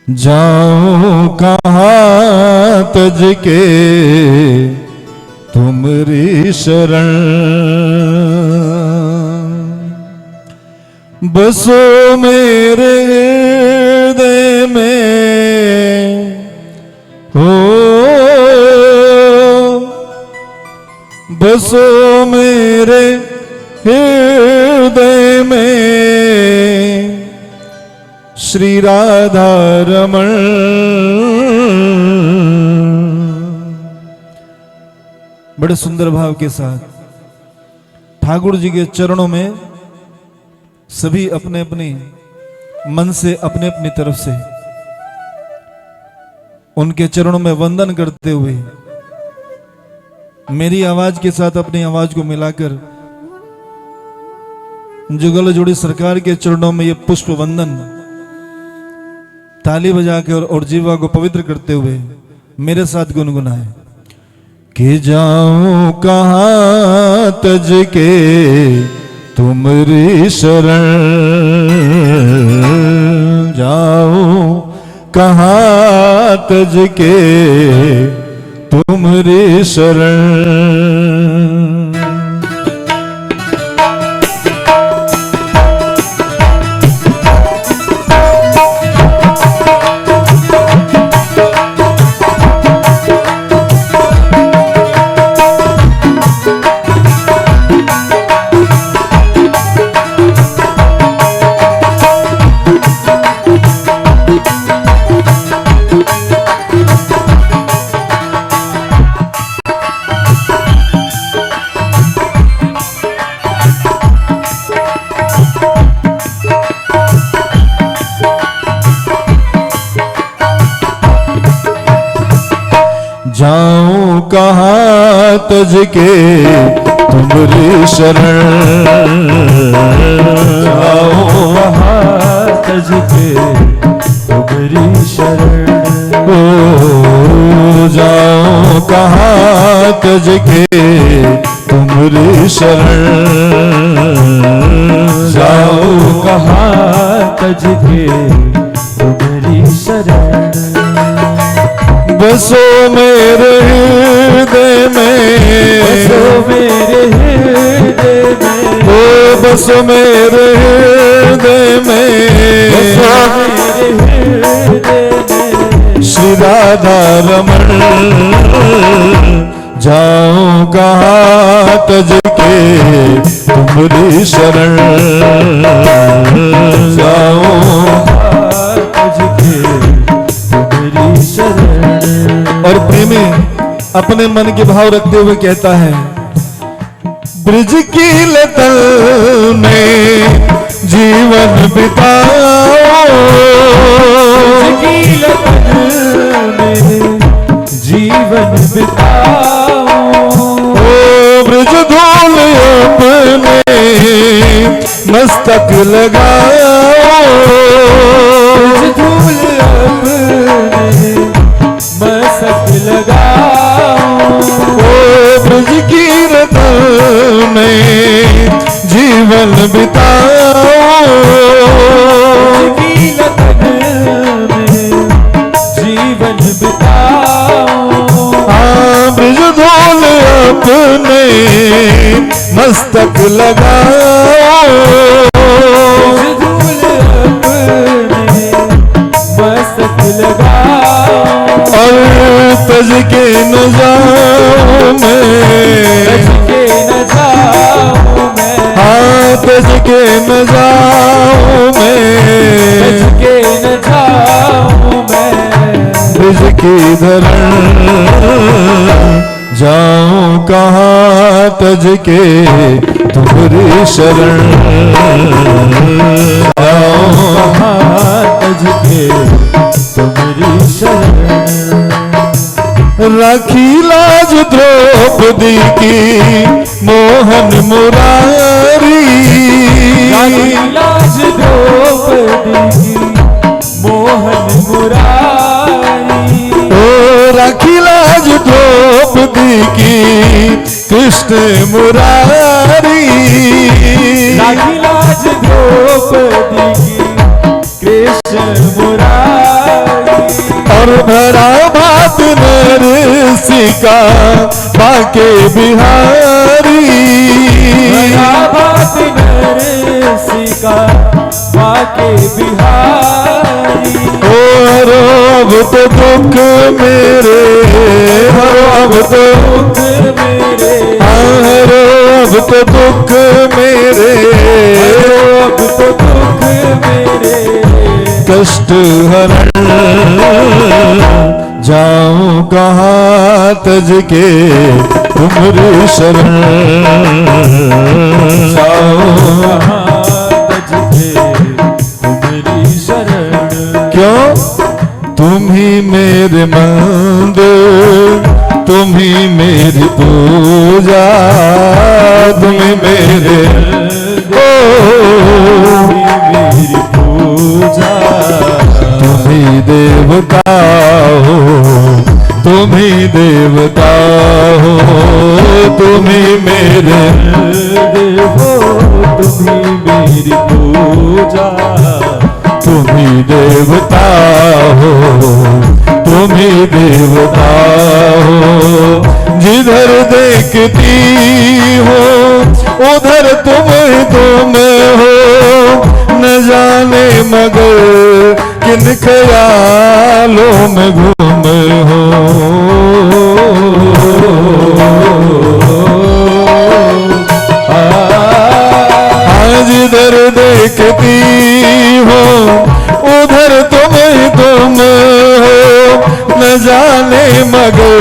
जाऊं कहाँ तज के तुमरी शरण, बसो मेरे हृदय में हो, बसो मेरे हृदय में श्री राधा रमण। बड़े सुंदर भाव के साथ ठाकुर जी के चरणों में सभी अपने अपने मन से अपने अपनी तरफ से उनके चरणों में वंदन करते हुए मेरी आवाज के साथ अपनी आवाज को मिलाकर जुगल जोड़ी सरकार के चरणों में ये पुष्प वंदन ताली बजाकर और जीवा को पवित्र करते हुए मेरे साथ गुनगुनाए कि जाऊं कहाँ तज के तुमरी शरण, जाऊं कहाँ तज के तुमरी शरण। जाऊं कहाँ तज के तुमरी शरण, जाऊं कहाँ तज के तुमरी शरण, ओ जाऊं कहाँ तज के तुमरी शरण, जाऊं कहाँ तज के तुमरी शरण। बसो मेरे हृदय में, बसो मेरे हृदय में, ओ बसो मेरे हृदय में, बसो मेरे हृदय में श्री राधा रमण। जाऊं कहाँ तज के तुमरी शरण, जाऊं कहाँ तज के तुमरी शरण। और प्रेमी अपने मन के भाव रखते हुए कहता है ब्रिज की लतल में जीवन बिताओ, ब्रिज की लतल में जीवन बिताओ, ओ ब्रिज धूल अपने मस्तक लगाओ, ब्रिज धूल अपने मस्तक लगाओ, ओ ब्रज की रतल में जीवन बिताओ, ब्रज की रतल में जीवन बिताओ, हाँ ब्रज धूल अपने मस्तक लगाओ, ब्रज धूल अपने मस्तक लगाओ। और तज के न जाऊं मैं, तज के न जाऊं मैं, हाँ तज के न जाऊं मैं, तज के न जाऊं मैं ब्रिज की धरण। जाऊं कहाँ तज के तुमरी शरण, जाऊं कहाँ तज के तुमरी शरण। राखी लाज द्रौपदी की मोहन मुरारी, राखी लाज द्रौपदी की मोहन मुरारी, ओ राखी लाज द्रौपदी की कृष्ण मुरारी, राखी लाज द्रौपदी की कृष्ण मुरारी। और भरा भात नरसिका बाके बिहारी, भरा भात नरसिका बाके बिहारी। हरो अब तो दुख मेरे, हरो अब तो दुख मेरे, हरो अब तो दुख मेरे, अब तो दुख मेरे, कष्ट हरण जाऊं कहाँ तज के तुम्हारी शरण, जाऊं कहाँ तज के तुम्हारी शरण। क्यों? तुम ही मेरे मंदिर, तुम ही मेरी पूजा, तुम ही मेरे मेरी पूजा, तुम ही देवता हो, तुम ही देवता हो, तुम ही मेरे देवो तुम ही मेरी पूजा, तुम ही देवता हो, तुम ही देवता हो। जिधर देखती हो उधर तुम हो, न जाने मगर किन ख्यालों में घूम हो। जिधर देखती हो उधर तुम हो, न जाने मगर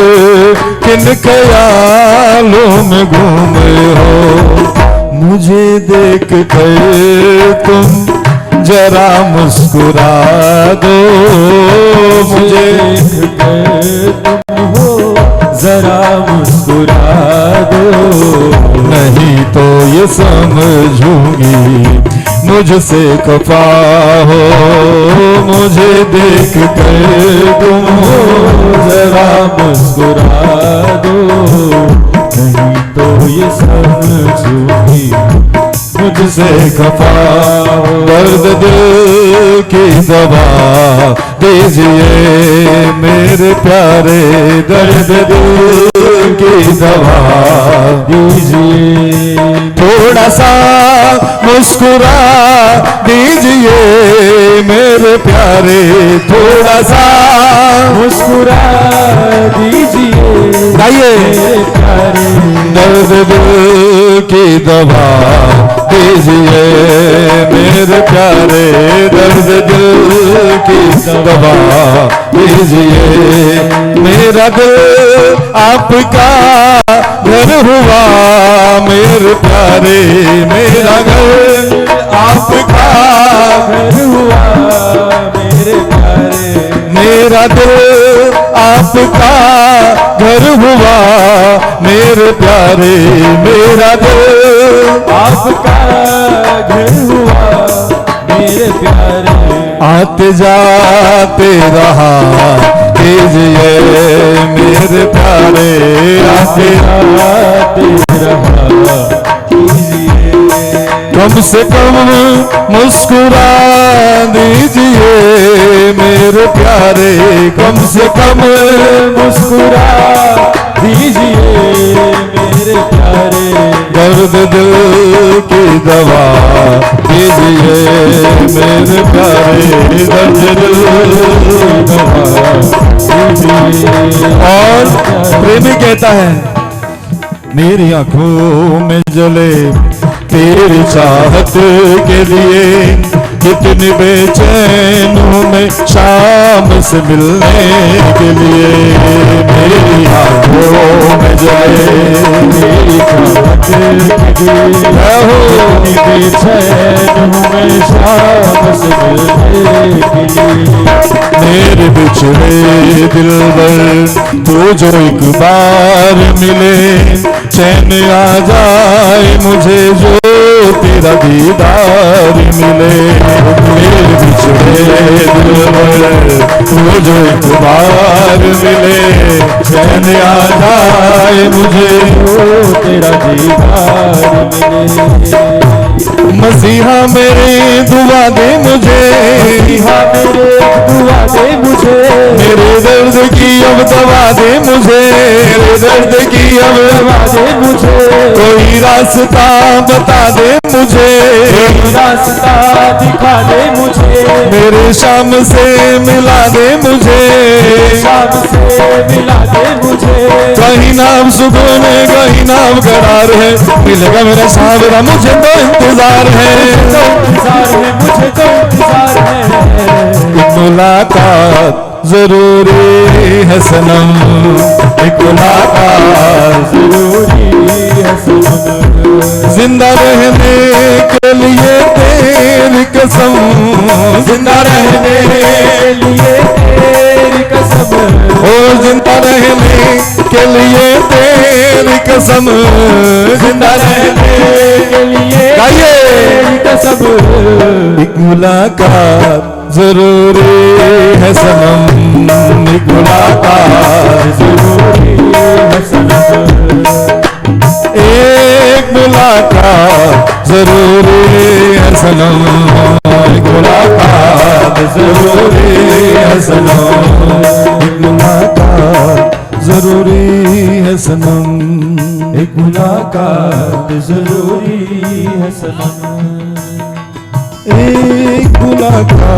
किन ख्यालों में घूम हो। मुझे देख कर तुम जरा मुस्कुरा दो, मुझे देख कर तुम हो जरा मुस्कुरा दो, नहीं तो ये समझूंगी मुझसे खफा हो। मुझे देख कर तुम हो जरा मुस्कुरा दो, नहीं तो ये समझूंगी मुझसे खफा हो। दर्द दिल की दवा दीजिए मेरे प्यारे, दर्द दिल की दवा दीजिए, थोड़ा सा मुस्कुरा दीजिए मेरे प्यारे, थोड़ा सा मुस्कुरा दीजिए गाइए। मेरे प्यारे, दर्द दिल की दवा दीजिए मेरे प्यारे, दर्द दिल की दवा दीजिए। मेरा दिल आपका घर हुआ मेरे प्यारे, मेरा घर आपका घर हुआ मेरे प्यारे, मेरा दिल आपका घर हुआ मेरे प्यारे, मेरा दिल आपका घर हुआ मेरे प्यारे। आते जाते रहा कीजिए मेरे प्यारे, आते आते रहा कीजिए, कम से कम मुस्कुरा दीजिए मेरे प्यारे, कम से कम मुस्कुरा दीजिए मेरे प्यारे। दर्द दिल की दवा दीजिए मेरे प्यारे, दर्द दिल की दवा दीजिए। और प्रेमी कहता है मेरी आंखों में जले तेरी चाहत के लिए, कितनी बेचैन हूँ मैं शाम से मिलने के लिए। मेरी आंखों में जले तेरी चाहत के लिए, कितनी बेचैन हूँ मैं शाम से मिलने के लिए। मेरे बिछड़े दिलबर तू जो एक बार मिले, चैन आ जाए मुझे जो तेरा दीदार मिले। मेरे बिछड़े दिलबर तू जो एक बार मिले, चैन आ जाए मुझे जो तेरा दीदार मिले। मसीहा मेरी दुआ दे मुझे, मसीहा मेरे दुआ दे मुझे, मेरे की अब दवा दे मुझे, मेरे दर्द की अब दवा दे मुझे, कोई रास्ता बता दे मुझे, कोई रास्ता दिखा दे मुझे, मेरे शाम से मिला दे मुझे, शाम से मिला दे मुझे। कहीं नाम सुकून है कहीं नाम करार है, मिलेगा मेरा सावरा मुझे तो इंतजार है, इंतजार है मुझे तो इंतजार है, एक मुलाकात जरूरी है सनम, एक मुलाकात जरूरी है सनम, जिंदा रहने के लिए तेरी कसम, जिंदा रहने के लिए तेरी कसम, ओ जिंदा रहने के लिए तेरी कसम, जिंदा रहने के लिए गाइए तेरी कसम, एक मुलाकात जरूरी है सनम, एक मुलाकात जरूरी है सनम, एक मुलाकात जरूरी है सनम, एक मुलाकात जरूरी है सनम, एक मुलाकात जरूरी है सनम, एक मुलाकात जरूरी है सनम, एक मुलाकात